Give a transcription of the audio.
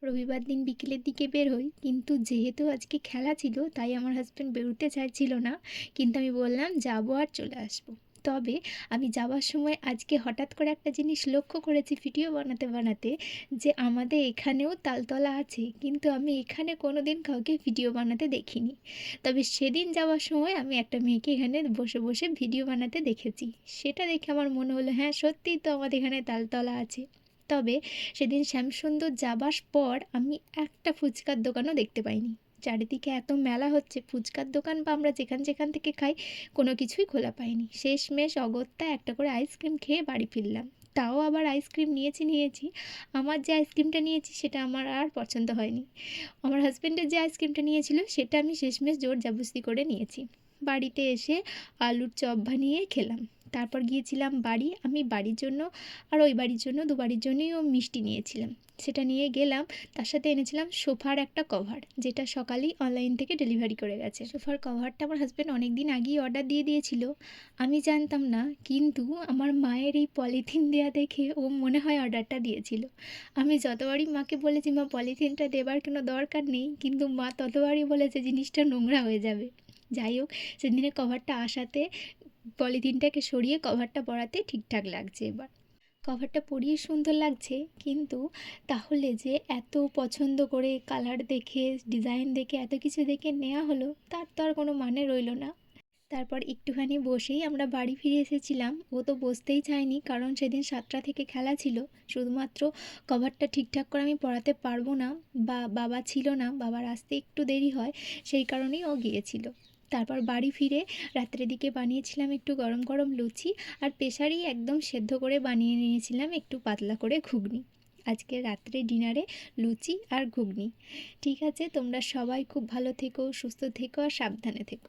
রবিবার দিন বিকেলের দিকে বের হই, কিন্তু যেহেতু আজকে খেলা ছিল তাই আমার হাজব্যান্ড বেরোতে চাইছিল না। কিন্তু আমি বললাম যাবো আর চলে আসবো। তবে আমি যাওয়ার সময় আজকে হঠাৎ করে একটা জিনিস লক্ষ্য করেছি ভিডিও বানাতে বানাতে, যে আমাদের এখানেও তালতলা আছে, কিন্তু আমি এখানে কোনো দিন কাউকে ভিডিও বানাতে দেখিনি। তবে সেদিন যাওয়ার সময় আমি একটা মেয়েকে এখানে বসে বসে ভিডিও বানাতে দেখেছি। সেটা দেখে আমার মনে হলো হ্যাঁ, সত্যিই তো আমাদের এখানে তালতলা আছে। তবে সেদিন শ্যামসুন্দর যাবার পর আমি একটা ফুচকার দোকানও দেখতে পাইনি। চারিদিকে এত মেলা হচ্ছে, ফুচকার দোকান বা আমরা যেখান যেখান থেকে খাই কোনো কিছুই খোলা পাইনি। শেষমেশ অগত্যা একটা করে আইসক্রিম খেয়ে বাড়ি ফিরলাম। তাও আবার আইসক্রিম নিয়েছি, আমার যে আইসক্রিমটা নিয়েছি সেটা আমার আর পছন্দ হয়নি। আমার হাজব্যান্ডের যে আইসক্রিমটা নিয়েছিল সেটা আমি শেষমেশ জোর জবরদস্তি করে নিয়েছি। বাড়িতে এসে আলুর চপ বানিয়ে খেলাম। তারপর গিয়েছিলাম বাড়ি, আমি বাড়ির জন্য আর ওই বাড়ির জন্য দু বাড়ির জন্যই মিষ্টি নিয়েছিলাম। সেটা নিয়ে গেলাম, তার সাথে এনেছিলাম সোফার একটা কভার, যেটা সকালেই অনলাইন থেকে ডেলিভারি করে গেছে। সোফার কভারটা আমার হাজব্যান্ড অনেক দিন আগেই অর্ডার দিয়ে দিয়েছিল, আমি জানতাম না। কিন্তু আমার মায়ের এই পলিথিন দেওয়া দেখে ও মনে হয় অর্ডারটা দিয়েছিল। আমি যতবারই মাকে বলেছি মা পলিথিনটা দেবার কোনো দরকার নেই, কিন্তু মা ততবারই বলেছে জিনিসটা নোংরা হয়ে যাবে। যাই হোক, সেদিনের কভারটা আসাতে পলিথিনটাকে সরিয়ে কভারটা পরাতে ঠিকঠাক লাগছে এবার। কভারটা পরিয়ে সুন্দর লাগছে, কিন্তু তাহলে যে এত পছন্দ করে কালার দেখে ডিজাইন দেখে এত কিছু দেখে নেওয়া হলো, তার তো আর কোনো মানে রইল না। তারপর একটুখানি বসেই আমরা বাড়ি ফিরে এসেছিলাম। ও তো বসতেই চায়নি, কারণ সেদিন 7টা থেকে খেলা ছিল। শুধুমাত্র কভারটা ঠিকঠাক করে আমি পরাতে পারবো না, বা বাবা ছিল না, বাবার আসতে একটু দেরি হয়, সেই কারণেই ও গিয়েছিল। তারপর বাড়ি ফিরে রাত্রের দিকে বানিয়েছিলাম একটু গরম গরম লুচি, আর প্রেসারেই একদম সেদ্ধ করে বানিয়ে নিয়েছিলাম একটু পাতলা করে ঘুগনি। আজকে রাত্রে ডিনারে লুচি আর ঘুগনি। ঠিক আছে, তোমরা সবাই খুব ভালো থেকো, সুস্থ থেকো আর সাবধানে থেকো।